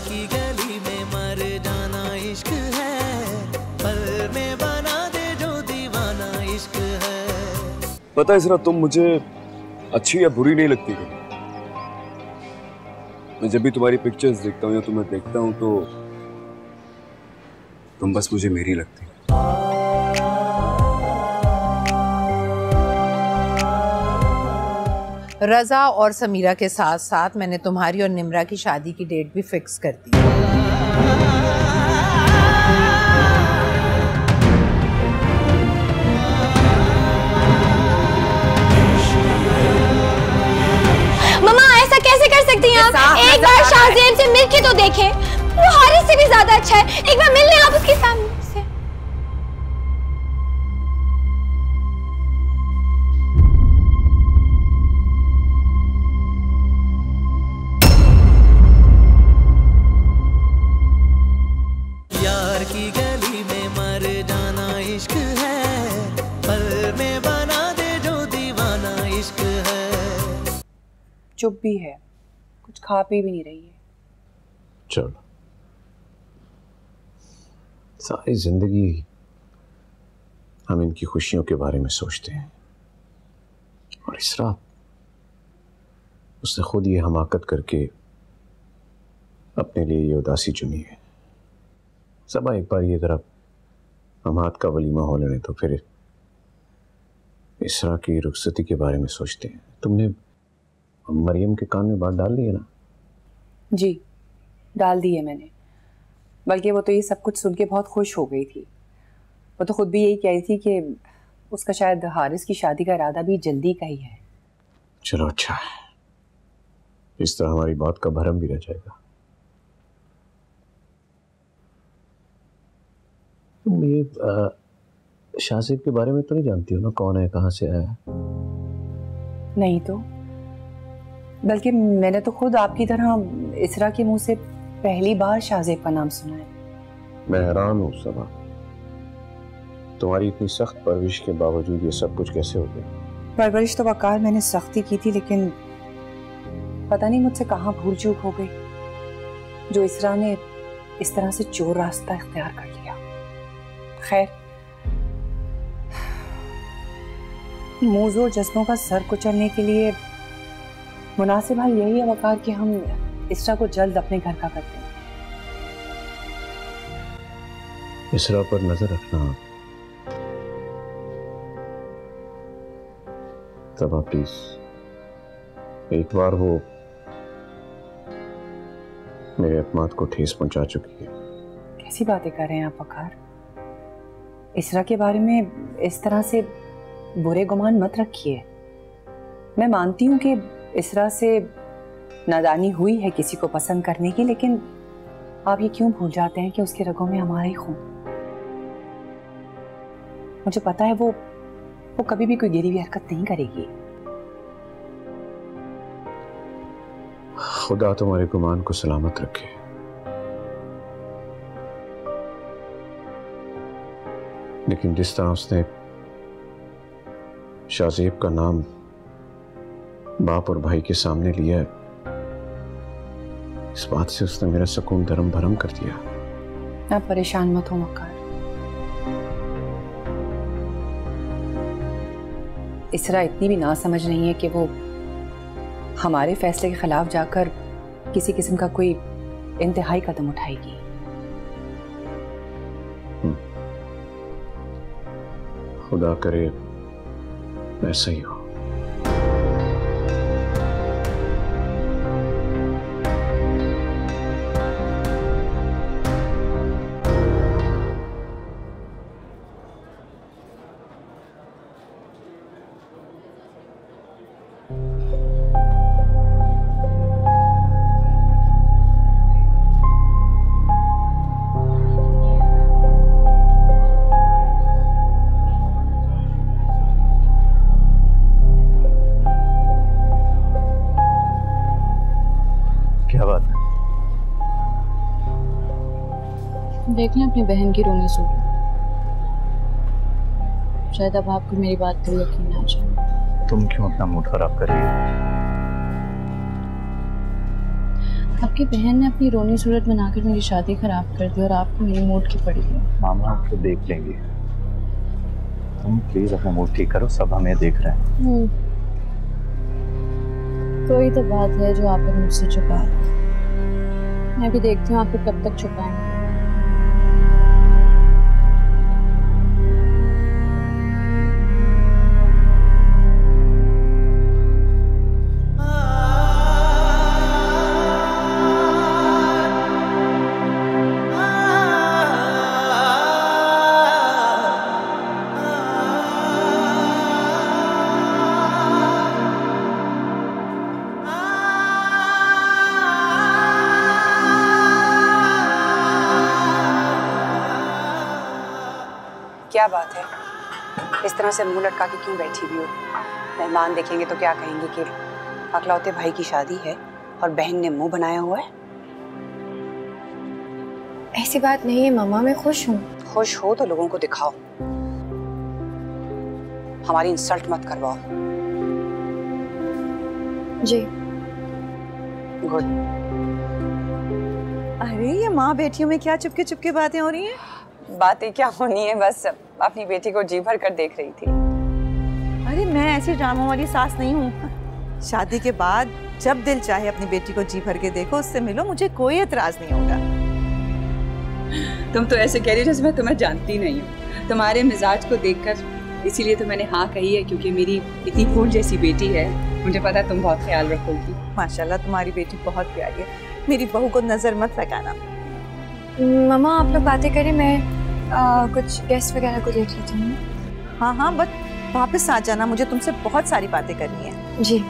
की गली में मर जाना इश्क है, पल में बना दे जो दीवाना इश्क है। पता है इज़रा, तुम मुझे अच्छी या बुरी नहीं लगती कभी। मैं जब भी तुम्हारी पिक्चर्स देखता हूँ या तुम्हें देखता हूँ तो तुम बस मुझे मेरी लगती। रजा और समीरा के साथ साथ मैंने तुम्हारी और निम्रा की शादी की डेट भी फिक्स कर दी। मम्मा ऐसा कैसे कर सकती हैं आप? एक बार शाहजेब से मिल के तो देखें, वो हारिस से भी ज्यादा अच्छा है। एक बार मिल लें आप उसके सामने से। यार की गली में मर जाना इश्क है, पल में बना दे जो दीवाना इश्क है। चुप भी है, कुछ खा पी भी नहीं रही है। चलो, सारी जिंदगी हम इनकी खुशियों के बारे में सोचते हैं और इस रात उसने खुद ये हमाकत करके अपने लिए ये उदासी चुनी है। सबा एक बार ये तरफ हम हाथ का वलीमा हो लेने तो फिर इसरा की रुखसती के बारे में सोचते हैं। तुमने मरियम के कान में बात डाल दी है ना? जी डाल दी है मैंने, बल्कि वो तो ये सब कुछ सुन के बहुत खुश हो गई थी। वो तो खुद भी यही कह रही थी कि उसका शायद हारिस की शादी का इरादा भी जल्दी का ही है। चलो अच्छा है, इस तरह हमारी बात का भरम भी रह जाएगा। तुम ये शाहजेब के बारे में तो नहीं जानती हो ना, कौन है, कहाँ से आया? नहीं तो, बल्कि मैंने तो खुद आपकी तरह इसरा के मुंह से पहली बार शाहजेब का नाम सुना है। मैं हैरान हूँ सबा, तुम्हारी इतनी सख्त परवरिश के बावजूद ये सब कुछ कैसे हो गया? परवरिश तो वकार मैंने सख्ती की थी, लेकिन पता नहीं मुझसे कहाँ भूल चूक हो गई जो इसरा ने इस तरह से चोर रास्ता इख्तियार कर लिया। खैर, मौजूद जज्बों का सर कुचलने के लिए मुनासिब हाल यही है वकार कि हम इसरा को जल्द अपने घर का करते हैं। इसरा पर नजर रखना तब आप प्लीज। एक बार वो मेरे अतमाद को ठेस पहुंचा चुकी है। कैसी बातें कर रहे हैं आप वकार? इसरा के बारे में इस तरह से बुरे गुमान मत रखिए। मैं मानती हूँ कि इसरा से नादानी हुई है किसी को पसंद करने की, लेकिन आप ये क्यों भूल जाते हैं कि उसके रगों में हमारा ही खून। मुझे पता है वो कभी भी कोई गिरी हुई हरकत नहीं करेगी। खुदा तुम्हारे गुमान को सलामत रखे। लेकिन जिस तरह उसने शाहजेब का नाम बाप और भाई के सामने लिया है, इस बात से उसने मेरा सुकून धर्म भरम कर दिया। आप परेशान मत हो वकार। इसरा इतनी भी ना समझ नहीं है कि वो हमारे फैसले के खिलाफ जाकर किसी किस्म का कोई इंतहाई कदम उठाएगी। खुदा करे ऐसा ही हो। देख लें अपनी बहन की रोनी सूरत, शायद अब आपको मेरी बात पर यकीन आ जाए। तुम क्यों अपना मूड खराब कर रही हो? आपकी बहन ने अपनी रोनी सूरत बनाकर मेरी शादी खराब कर दी और आपको मेरी मूड की पड़ी है। मामा हम तो देख लेंगे, तुम प्लीज अपना मूड ठीक करो, सब हमें देख रहे हैं। कोई तो बात है जो आप मुझसे छुपा रहे हैं। मैं भी देखती हूँ आपको कब तक छुपाएंगे। क्या बात है, इस तरह से मुंह लटका के क्यों बैठी हुई हो? मेहमान देखेंगे तो क्या कहेंगे कि अकलौते भाई की शादी है और बहन ने मुंह बनाया हुआ है? ऐसी बात नहीं है मम्मा, मैं खुश हूँ। खुश हो तो लोगों को दिखाओ, हमारी इंसल्ट मत करवाओ। जी गुड। अरे ये माँ बेटियों में क्या चुपके चुपके बातें हो रही हैं? बातें क्या होनी है, बस अपनी बेटी को जी भर कर देख रही थी। अरे मैं ऐसी ड्रामों वाली सास नहीं हूँ। शादी के बाद जब दिल चाहे अपनी बेटी को जी भर के देखो, उससे मिलो, मुझे कोई एतराज नहीं होगा। तुम तो ऐसे कह रही जैसे मैं तुम्हें जानती नहीं हूँ। तुम्हारे मिजाज को देखकर इसीलिए तो मैंने हाँ कही है, क्योंकि मेरी इतनी फूल जैसी बेटी है, मुझे पता तुम बहुत ख्याल रखोगी। माशाल्लाह तुम्हारी बेटी बहुत प्यारी है। मेरी बहू को नजर मत लगाना। मम्मा आप लोग बातें करें, मैं कुछ गेस्ट वगैरह को देख लेती हूँ। हाँ हाँ, बट वापस आ जाना, मुझे तुमसे बहुत सारी बातें करनी है। जी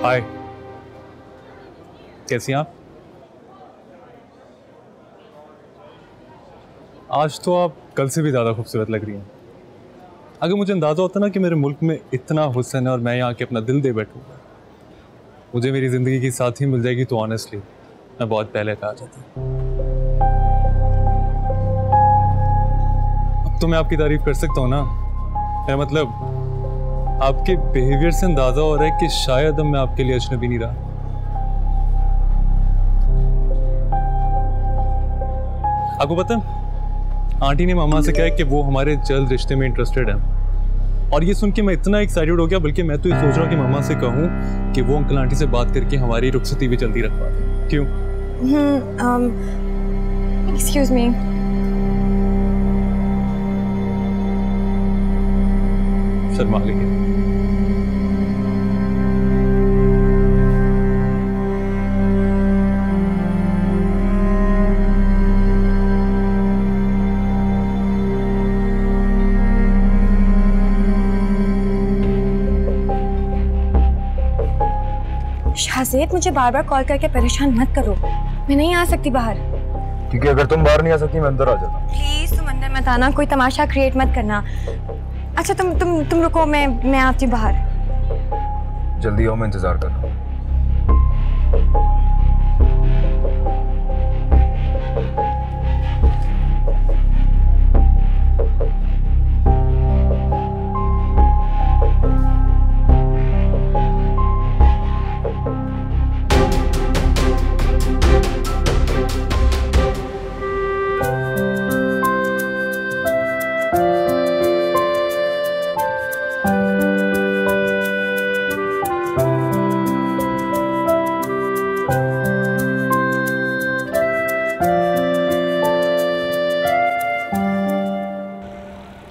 हाय, कैसी हैं आप? आज तो आप कल से भी ज़्यादा खूबसूरत लग रही हैं। अगर मुझे अंदाज़ा होता ना कि मेरे मुल्क में इतना हुस्न है और मैं यहाँ के अपना दिल दे बैठूँगा, मुझे मेरी ज़िंदगी की साथी मिल जाएगी, तो ऑनेस्टली मैं बहुत पहले कहा जाता। अब तो मैं आपकी तारीफ़ कर सकता हूँ ना। मेरा मतलब आपके बिहेवियर से अंदाजा हो रहा है कि शायद अब मैं आपके लिए अजनबी नहीं रहा। आपको पता है, आंटी ने मामा से कहा कि वो हमारे जल्द रिश्ते में इंटरेस्टेड हैं, और ये सुन के मैं इतना एक्साइटेड हो गया, बल्कि मैं तो ये सोच रहा हूँ कि मामा से कहूँ कि वो अंकल आंटी से बात करके हमारी रुखसती भी जल्दी रखवा दें। क्यों? Excuse me. शर्मा गई। शाहजेब मुझे बार बार कॉल करके परेशान मत करो, मैं नहीं आ सकती बाहर। क्योंकि अगर तुम बाहर नहीं आ सकती मैं अंदर आ जाता। प्लीज तुम अंदर मत आना, कोई तमाशा क्रिएट मत करना। अच्छा तुम रुको, मैं आती हूँ बाहर। जल्दी आओ, मैं इंतजार कर रहा हूँ।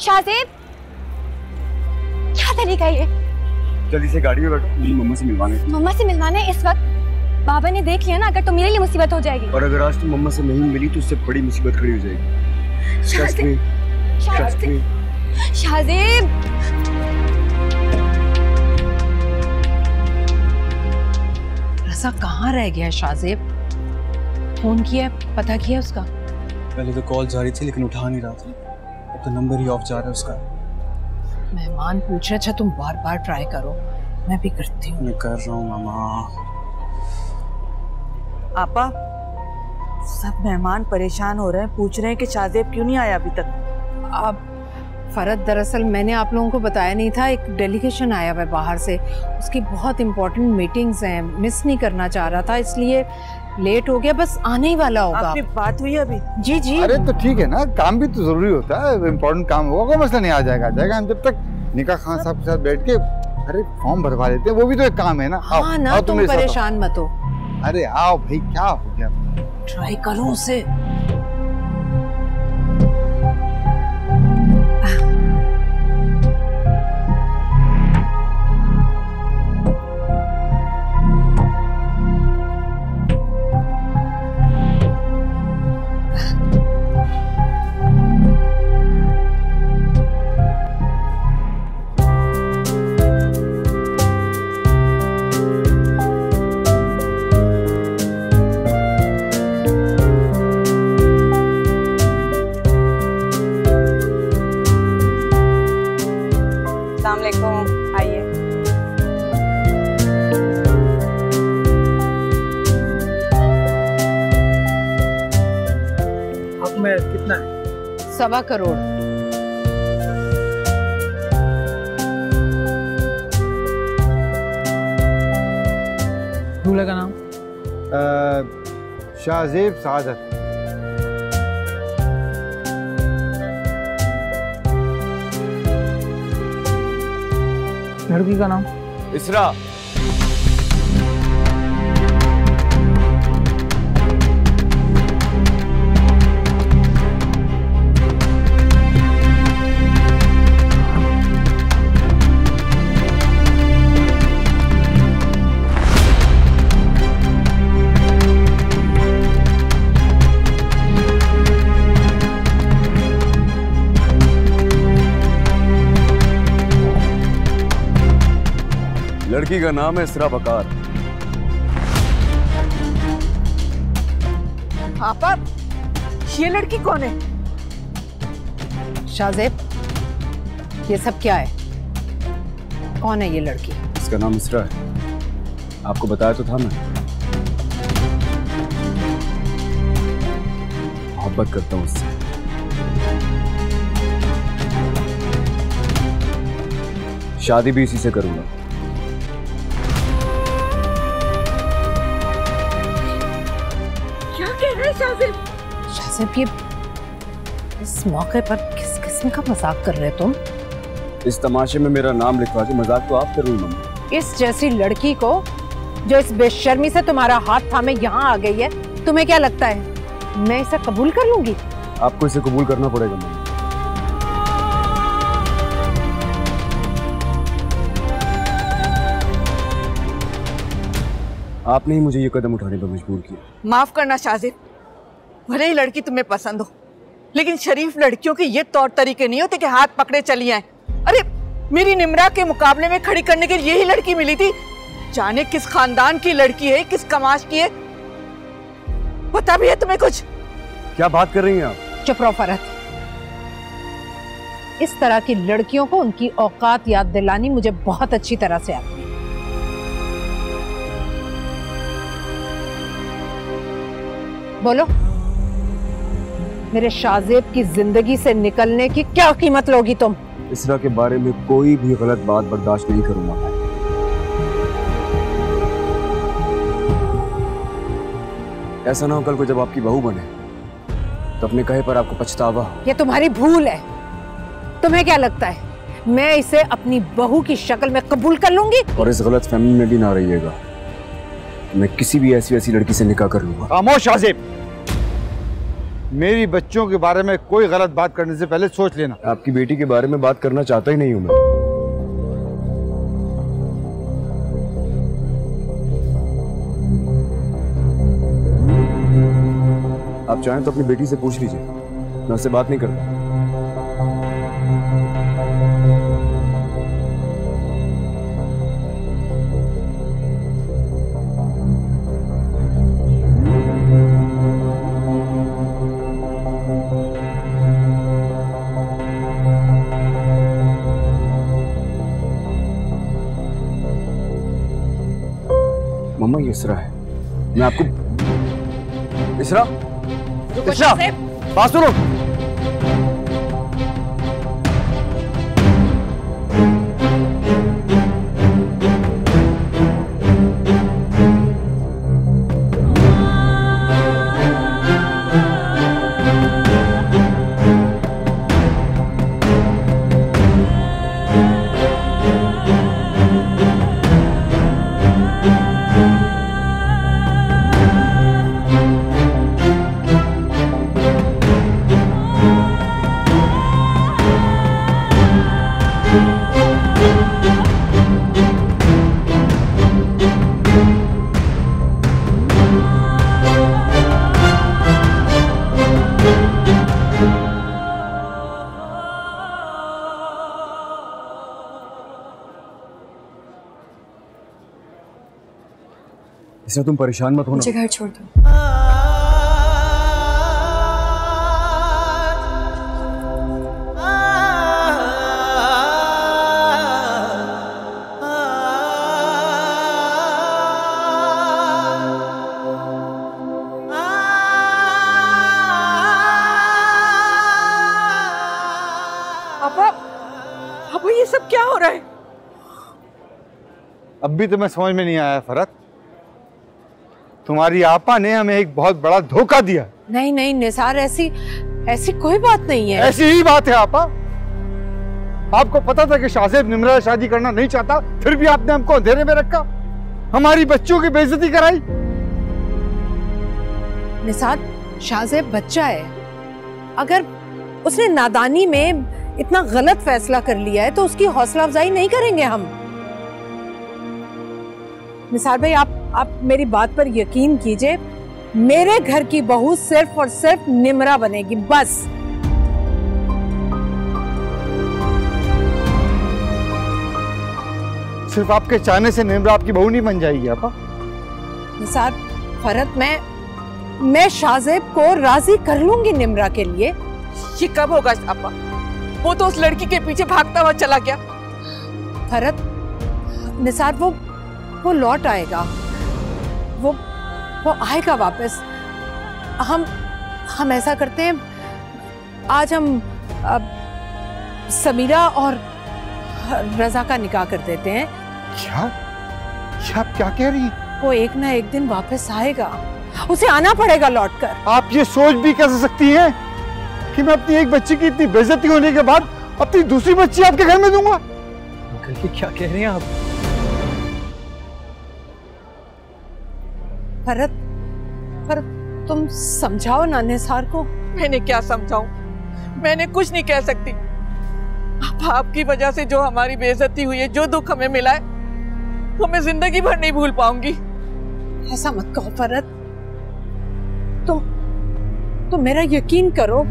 शाहजेब, क्या तरीका है ये? जल्दी से गाड़ी में बैठो, मेरी मम्मा से मिलवाने। मम्मा से मिलवाने इस वक्त? बाबा ने देख लिया ना, अगर तो मेरे लिए मुसीबत हो जाएगी। और अगर आज तुम मम्मा से नहीं मिली तो उससे बड़ी मुसीबत खड़ी हो जाएगी। शाहजेब, रज़ा कहाँ रह गया है शाहजेब? फोन किया, पता किया उसका? पहले तो कॉल जा रही थी लेकिन उठा नहीं रहा था, अब तो नंबर ही ऑफ जा रहा है उसका। मेहमान पूछ रहे, अच्छा तुम बार बार ट्राई करो, मैं भी करती हूँ। मैं कर रहा हूँ मामा। आपा, सब मेहमान परेशान हो रहे हैं, पूछ रहे हैं कि शाहजेब क्यों नहीं आया अभी तक। अब फरत, दरअसल मैंने आप लोगों को बताया नहीं था, एक डेलीगेशन आया हुआ है बाहर से, उसकी बहुत इंपॉर्टेंट मीटिंग्स हैं, मिस नहीं करना चाह रहा था, इसलिए लेट हो गया, बस आने ही वाला होगा। आपकी बात हुई अभी? जी जी। अरे तो ठीक है ना, काम भी तो जरूरी होता है, इम्पोर्टेंट काम होगा, कोई मसला नहीं, आ जाएगा। हम जब तक निकाह खान साहब के साथ बैठ के अरे फॉर्म भरवा लेते हैं, वो भी तो एक काम है ना। हाँ ना, तुम परेशान मत हो। अरे आओ भाई, क्या हो गया? ट्राई करो उसे। आइए। अब में कितना है? 1.25 करोड़। दूल्हे का नाम? शाहजेब सादत। लड़की का नाम? इसरा। लड़की का नाम है इसरा बकार। आपा, ये लड़की कौन है? शाहजेब, ये सब क्या है? कौन है ये लड़की? इसका नाम इसरा है, आपको बताया तो था मैं। मोहब्बत करता हूँ उससे। शादी भी इसी से करूंगा। शाहजेब, ये इस मौके पर किस किस्म का मजाक कर रहे तुम? इस तमाशे में मेरा नाम लिखवा के मजाक तो आप कर रही मम्मी। इस जैसी लड़की को जो इस बेशर्मी से तुम्हारा हाथ थामे यहाँ आ गई है, तुम्हें क्या लगता है मैं इसे कबूल कर लूंगी? आपको इसे कबूल करना पड़ेगा मम्मी। आपने ही मुझे ये कदम उठाने पर मजबूर किया। माफ करना शाहजेब, भले ही लड़की तुम्हें पसंद हो, लेकिन शरीफ लड़कियों के ये तौर तरीके नहीं होते कि हाथ पकड़े चली आए। अरे मेरी निम्रा के मुकाबले में खड़ी करने के लिए यही लड़की मिली थी जाने किस खानदान की लड़की है, किस कमाश की है, पता भी है तुम्हें कुछ? क्या बात कर रही हैं आप? चुप रहो फरहत। इस तरह की लड़कियों को उनकी औकात याद दिलानी मुझे बहुत अच्छी तरह से आती है। बोलो, मेरे शाहजेब की जिंदगी से निकलने की क्या कीमत लोगी तुम? इसरा के बारे में कोई भी गलत बात बर्दाश्त नहीं करूंगा मैं। ऐसा ना हो कल को जब आपकी बहू बने तो अपने कहे पर आपको पछतावा हो। ये तुम्हारी भूल है। तुम्हें क्या लगता है मैं इसे अपनी बहू की शक्ल में कबूल कर लूंगी? और इस गलत फहमी में भी ना रहिएगा, मैं किसी भी ऐसी लड़की से निकाह कर लूंगा। खामोश शाहजेब, मेरी बच्चों के बारे में कोई गलत बात करने से पहले सोच लेना। आपकी बेटी के बारे में बात करना चाहता ही नहीं हूं मैं। आप चाहें तो अपनी बेटी से पूछ लीजिए, मैं उससे बात नहीं करता। मम्मा ये इसरा है, मैं आपको इसरा बात सुनो। इसरा तुम परेशान मत होना, मुझे घर छोड़ दो। पापा ये सब क्या हो रहा है? अब भी तुम्हें समझ में नहीं आया फरहत? तुम्हारी आपा ने हमें एक बहुत बड़ा धोखा दिया। नहीं नहीं निसार, ऐसी कोई बात नहीं है। ऐसी ही बात है आपा। आपको पता था कि शाहजेब निम्रा से शादी करना नहीं चाहता, फिर भी आपने हमको अंधेरे में रखा, हमारी बच्चों की बेइज्जती कराई। निसार, शाहजेब बच्चा है, अगर उसने नादानी में इतना गलत फैसला कर लिया है तो उसकी हौसला अफजाई नहीं करेंगे हम। निसार भाई, आप मेरी बात पर यकीन कीजिए, मेरे घर की बहू सिर्फ और सिर्फ निम्रा बनेगी, बस। सिर्फ आपके चाहने से निम्रा आपकी बहू नहीं बन जाएगी आपा। निसार, फरहत, मैं शाहजेब को राजी कर लूंगी निम्रा के लिए। ये कब होगा आपा? वो तो उस लड़की के पीछे भागता हुआ चला गया। फरहत, निसार वो लौट आएगा, वो आएगा वापस। हम ऐसा करते हैं, आज हम समीरा और रजा का निकाह कर देते हैं। क्या आप क्या कह रही हैं? वो एक ना एक दिन वापस आएगा, उसे आना पड़ेगा लौटकर। आप ये सोच भी कैसे सकती हैं कि मैं अपनी एक बच्ची की इतनी बेइज्जती होने के बाद अपनी दूसरी बच्ची आपके घर में दूंगा? अंकल ये क्या कह रहे हैं आप? फरहत, तुम समझाओ ना निसार को। मैंने क्या समझाऊं? मैंने कुछ नहीं कह सकती। आपकी वजह से जो हमारी बेइज्जती हुई है, जो दुख हमें मिला है, वो मैं जिंदगी भर नहीं भूल पाऊंगी। ऐसा मत कहो फरहत, तुम मेरा यकीन करो।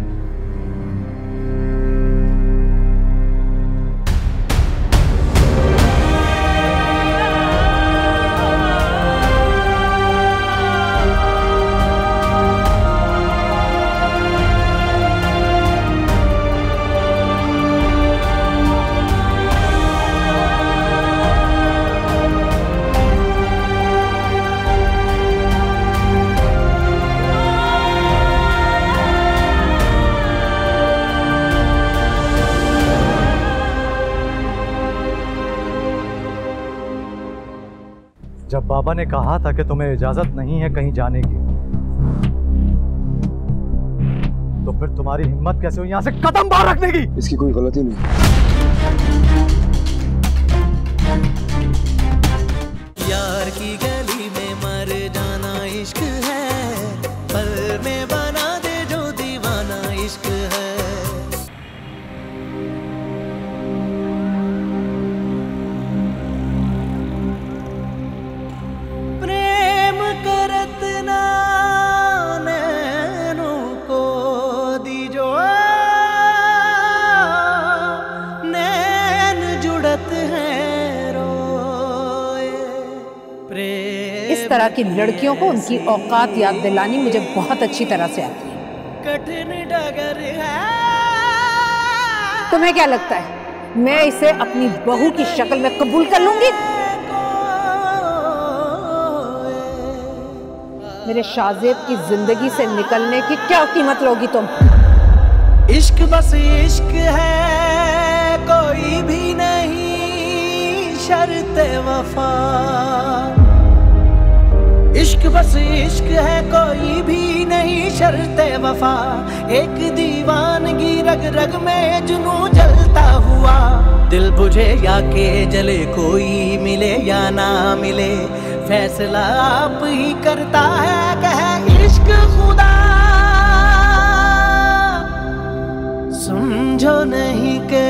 बाबा ने कहा था कि तुम्हें इजाजत नहीं है कहीं जाने की, तो फिर तुम्हारी हिम्मत कैसे हुई यहाँ से कदम बाहर रखने की? इसकी कोई गलती नहीं। यार की गली में मर जाना इश्क है, पल में बना दे जो दीवाना इश्क है। प्रेम करत ना नैनों को दीजो, नैन जुड़त है इस तरह की लड़कियों को उनकी औकात याद दिलानी मुझे बहुत अच्छी तरह से आती है। कठिन डगर है। तुम्हें क्या लगता है मैं इसे अपनी बहू की शक्ल में कबूल कर लूंगी? मेरे शाहजेब की जिंदगी से निकलने की क्या कीमत लोगी तुम? इश्क बस इश्क है, कोई भी नहीं शर्त वफा। इश्क बस इश्क है, कोई भी नहीं शर्त वफा। एक दीवानगी रग रग में जुनू जलता हुआ, दिल बुझे या के जले, कोई मिले या ना मिले, फैसला आप ही करता है कह इश्क खुदा। समझो नहीं के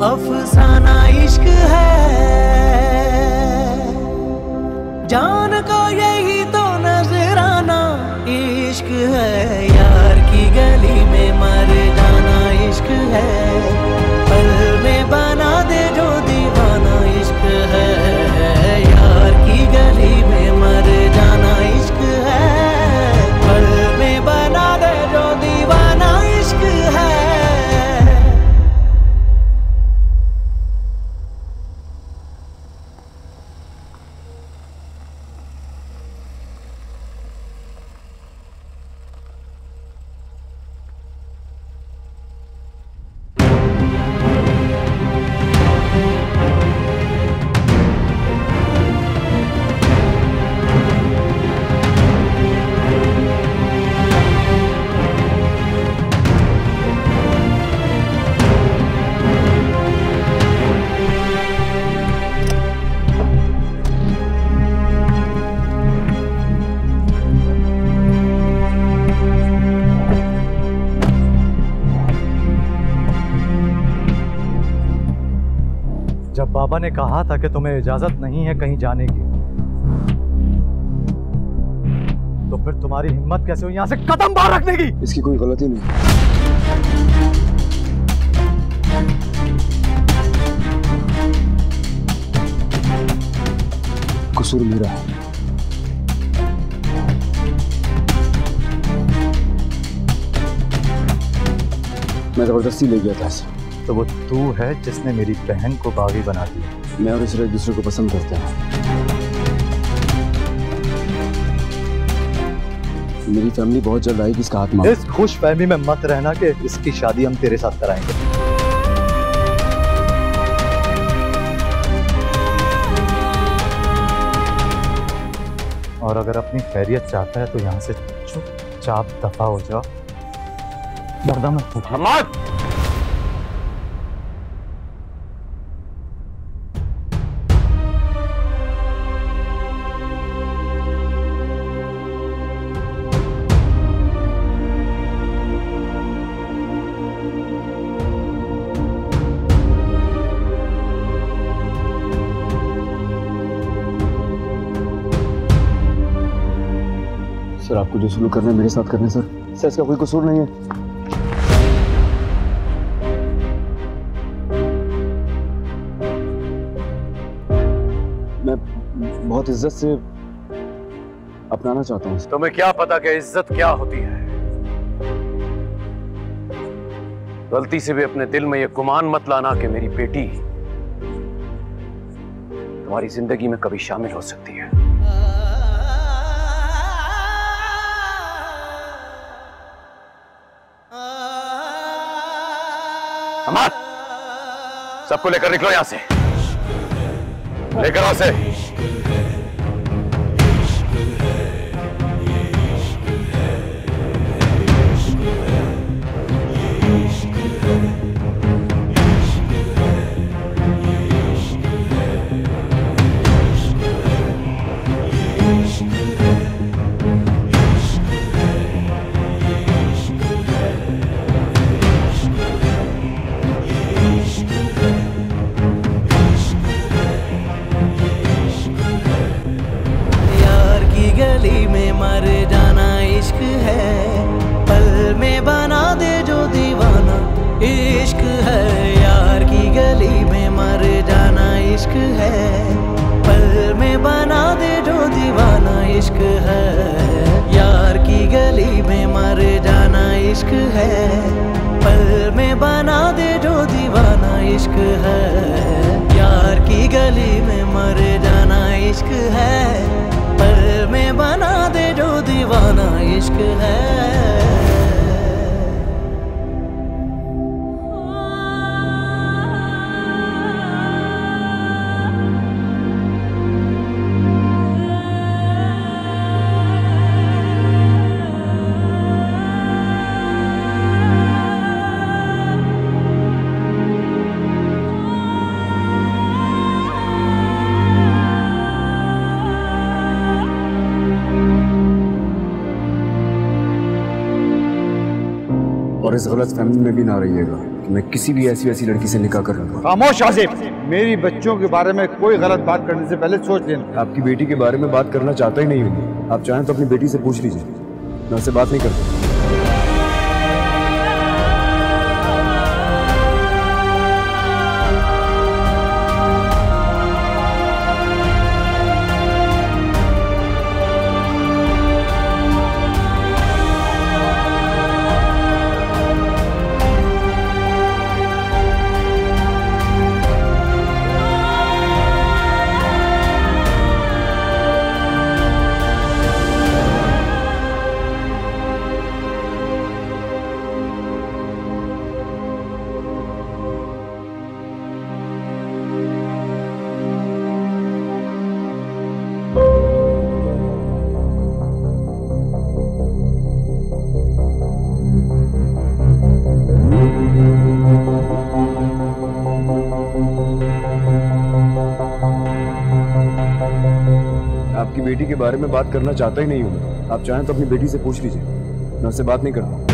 अफसाना इश्क है, जान को यही तो नजराना इश्क है। यार की गली में मर जाना इश्क है, पल में बना दे जो दीवाना इश्क है। यार की गली में मर जाना इश्क है, पल में बना दे जो दीवाना इश्क है। बाबा ने कहा था कि तुम्हें इजाजत नहीं है कहीं जाने की, तो फिर तुम्हारी हिम्मत कैसे हुई यहाँ से कदम बाहर रखने की? इसकी कोई गलती नहीं। कसूर मेरा है। मैं जबरदस्ती ले गया था इसे। तो वो तू है जिसने मेरी बहन को बागी बना दिया। मैं और इसरा एक दूसरे को पसंद करते हैं। मेरी फैमिली बहुत जल्द आएगी इसका हाथ मांग। इस खुश फहमी में मत रहना कि इसकी शादी हम तेरे साथ कराएंगे। और अगर अपनी खैरियत चाहता है तो यहाँ से चुपचाप दफा हो जाओ, वरना मत। सर आपको जो सुलूक करना है मेरे साथ करना है सर इसका कोई कसूर नहीं है। मैं बहुत इज्जत से अपनाना चाहता हूँ। तुम्हें क्या पता कि इज्जत क्या होती है? गलती से भी अपने दिल में यह गुमान मत लाना कि मेरी बेटी तुम्हारी जिंदगी में कभी शामिल हो सकती है। अमाद, सबको लेकर निकलो यहां से। लेकर आ से। गली में मर जाना इश्क है, पल में बना दे जो दीवाना इश्क है। यार की गली में मर जाना इश्क है, पल में बना दे जो दीवाना इश्क है। यार की गली में मर जाना इश्क है, पल में बना दे जो दीवाना इश्क है। यार की गली में मर जाना इश्क है, पल में बना दे जो दीवाना इश्क है। और इस गलत फहमी में भी ना रहिएगा कि मैं किसी भी ऐसी वैसी लड़की से निकाह कर लूंगा। खामोश आसिफ, मेरी बच्चों के बारे में कोई गलत बात करने से पहले सोच लेना। आपकी बेटी के बारे में बात करना चाहता ही नहीं हूँ। आप चाहें तो अपनी बेटी से पूछ लीजिए, मैं उससे बात नहीं करता। आपकी बेटी के बारे में बात करना चाहता ही नहीं हूँ। आप चाहें तो अपनी बेटी से पूछ लीजिए, मैं उससे बात नहीं करता।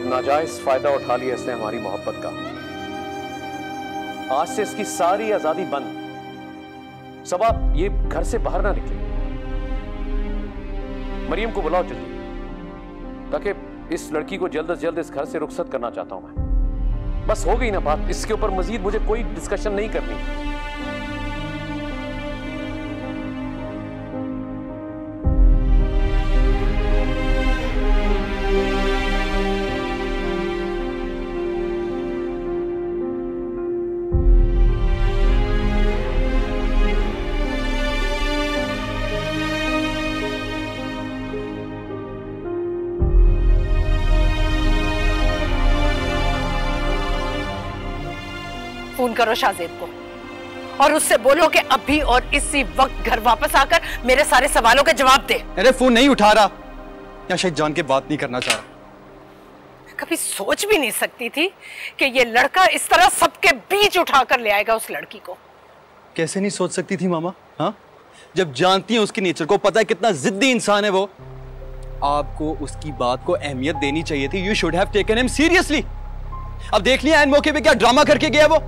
नाजायज फायदा उठा लिया इसने हमारी मोहब्बत का। आज से इसकी सारी आजादी बंद। सब आप ये घर से बाहर ना निकले। मरियम को बुलाओ जल्दी, ताकि इस लड़की को जल्द से जल्द इस घर से रुखसत करना चाहता हूं मैं। बस हो गई ना बात, इसके ऊपर मजीद मुझे कोई डिस्कशन नहीं करनी। फोन करो शाहजेब को और उससे बोलो कि अभी और इसी वक्त घर वापस आकर मेरे सारे सवालों के जवाब दे। अरे फोन नहीं उठा रहा या शायद जान के बात नहीं करना चाह रहा। कभी सोच भी नहीं सकती थी कि ये लड़का इस तरह सबके बीच उठाकर ले आएगा उस लड़की को। कैसे नहीं सोच सकती थी मामा? हाँ, जब जानती है उसकी नेचर को, पता है कितना जिद्दी इंसान है वो। आपको उसकी बात को अहमियत देनी चाहिए थी। You should have taken him seriously. अब देख लिया एन मौके पे क्या ड्रामा करके गया वो।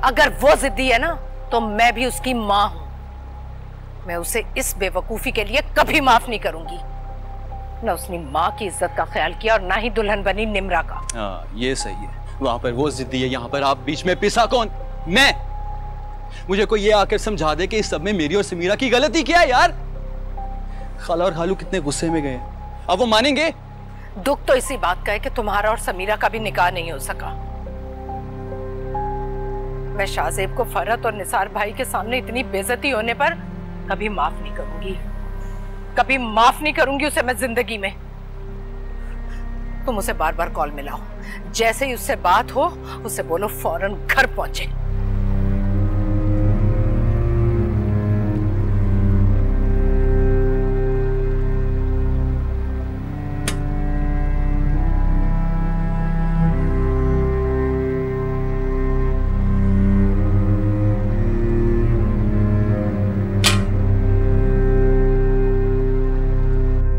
अगर वो जिद्दी है ना तो मैं भी उसकी माँ हूं। मैं उसे इस बेवकूफी के लिए कभी माफ नहीं करूंगी। न उसने माँ की इज्जत का ख्याल किया और ना ही दुल्हन बनी निम्रा का। हाँ, ये सही है। वहां पर वो जिद्दी है, यहाँ पर आप बीच में पिसा कौन? मैं। मुझे कोई ये आकर समझा दे कि इस सब में मेरी और समीरा की गलती क्या है यार। खाला और खालू कितने गुस्से में गए, अब वो मानेंगे? दुख तो इसी बात का है कि तुम्हारा और समीरा का भी निकाह नहीं हो सका। मैं शाहजेब को फरहत और निसार भाई के सामने इतनी बेइज्जती होने पर कभी माफ नहीं करूंगी। कभी माफ नहीं करूंगी उसे मैं जिंदगी में। तुम उसे बार बार कॉल मिलाओ। जैसे ही उससे बात हो उसे बोलो फौरन घर पहुंचे।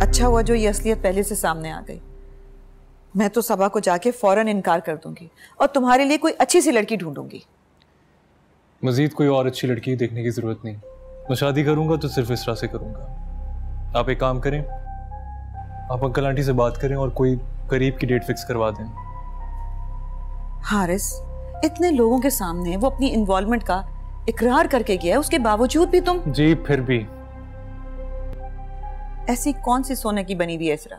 अच्छा हुआ जो ये असलियत पहले से सामने आ गई। मैं तो सबा को जाके फौरन इनकार कर दूंगी और तुम्हारे लिए कोई अच्छी सी लड़की ढूंढूंगी। मजीद कोई और अच्छी लड़की देखने की जरूरत नहीं। मैं शादी करूंगा तो सिर्फ इसरा से करूंगा। आप एक काम करें, आप अंकल आंटी से बात करें और कोई करीब की डेट फिक्स करवा दें। हारिस, इतने लोगों के सामने वो अपनी इन्वॉल्वमेंट का इकरार करके गया है, उसके बावजूद भी तुम। जी फिर भी ऐसी कौन सी सोने की बनी हुई है इसरा?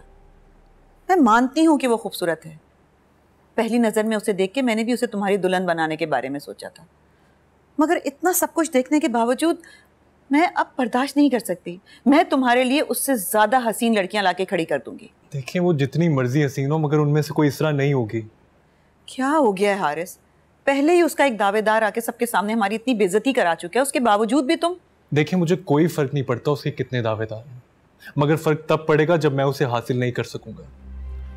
मैं मानती हूं कि वो खूबसूरत है। पहली नजर में उसे देख के मैंने भी उसे तुम्हारी दुल्हन बनाने के बारे में सोचा था, मगर इतना सब कुछ देखने के बावजूद मैं अब बर्दाश्त नहीं कर सकती। मैं तुम्हारे लिए उससे ज्यादा हसीन लड़कियां लाके खड़ी कर दूंगी। देखिए, वो जितनी मर्जी हसीन हो मगर उनमें से कोई इसरा नहीं होगी। क्या हो गया है हारिस? पहले ही उसका एक दावेदार आके सबके सामने हमारी इतनी बेइज्जती करा चुका है, उसके बावजूद भी तुम। देखिए, मुझे कोई फर्क नहीं पड़ता उसके कितने दावेदार हैं, मगर फर्क तब पड़ेगा जब मैं उसे हासिल नहीं कर सकूंगा।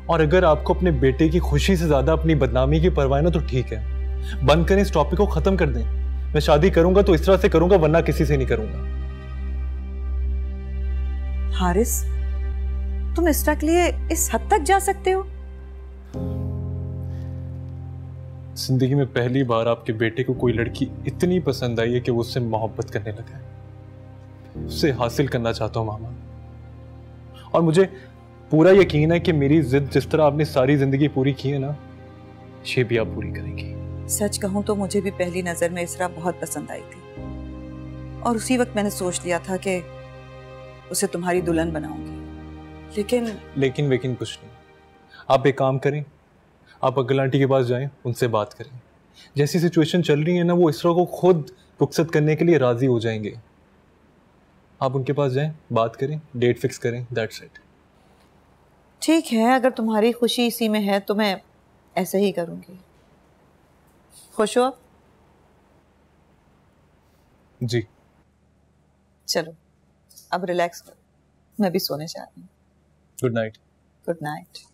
और अगर आपको अपने बेटे की खुशी से ज्यादा अपनी बदनामी की परवाह है ना तो ठीक है, बंद करें, इस टॉपिक को खत्म कर दें। मैं शादी करूंगा तो इस तरह से करूंगा, वरना किसी से नहीं करूंगा। हारिस, तुम इसरा के लिए इस हद तक जा सकते हो? जिंदगी में पहली बार आपके बेटे को कोई लड़की इतनी पसंद आई है कि वो उससे मोहब्बत करने लगा है। उसे हासिल करना चाहता हूं मामा, और मुझे पूरा यकीन है कि मेरी जिद जिस तरह आपने सारी जिंदगी पूरी की है ना, ये भी आप पूरी करेंगी। सच कहूं तो मुझे भी पहली नजर में इसरा बहुत पसंद आई थी, और उसी वक्त मैंने सोच लिया था कि उसे तुम्हारी दुल्हन बनाऊंगी। लेकिन वेकिन कुछ नहीं। आप एक काम करें, आप अंकल आंटी के पास जाएं, उनसे बात करें। जैसी सिचुएशन चल रही है ना, वो इसरा को खुद रुखसत करने के लिए राजी हो जाएंगे। आप उनके पास जाएं, बात करें, डेट फिक्स करें, दैट्स इट। ठीक है, अगर तुम्हारी खुशी इसी में है तो मैं ऐसे ही करूंगी। खुश हो आप? जी। चलो अब रिलैक्स करो, मैं भी सोने चाहती हूँ। Good night. Good night.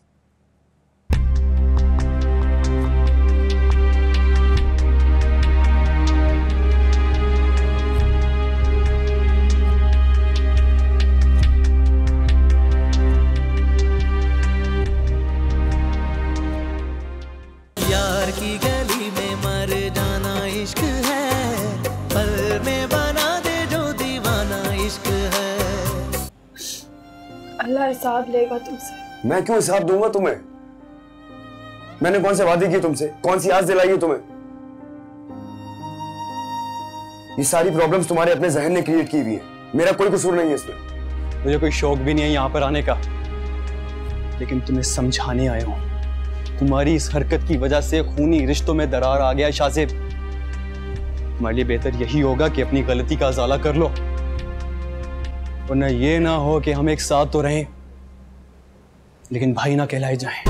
यार की गली में मर जाना इश्क है, पल में बना दे जो दीवाना इश्क है। अल्लाह हिसाब लेगा तुमसे। मैं क्यों हिसाब दूंगा तुम्हें? मैंने कौन से वादे किए तुमसे? कौन सी आस दिलाई है तुम्हें? ये सारी प्रॉब्लम्स तुम्हारे अपने जहन ने क्रिएट की हुई है, मेरा कोई कसूर नहीं है इसमें। मुझे कोई शौक भी नहीं है यहाँ पर आने का, लेकिन तुम्हें समझाने आया हूँ। तुम्हारी इस हरकत की वजह से खूनी रिश्तों में दरार आ गया है शाहजेब। तुम्हारे लिए बेहतर यही होगा कि अपनी गलती का अजाला कर लो, वरना ये ना हो कि हम एक साथ तो रहें लेकिन भाई ना कहलाए जाएं।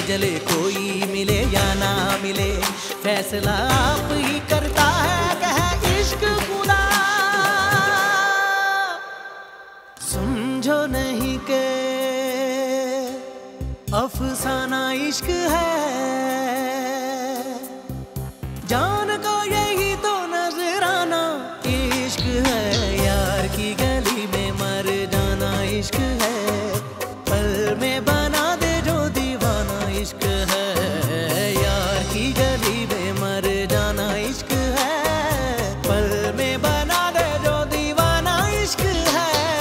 जले कोई मिले या ना मिले, फैसला आप ही करता है कह इश्क खुदा। समझो नहीं के अफसाना इश्क है, जान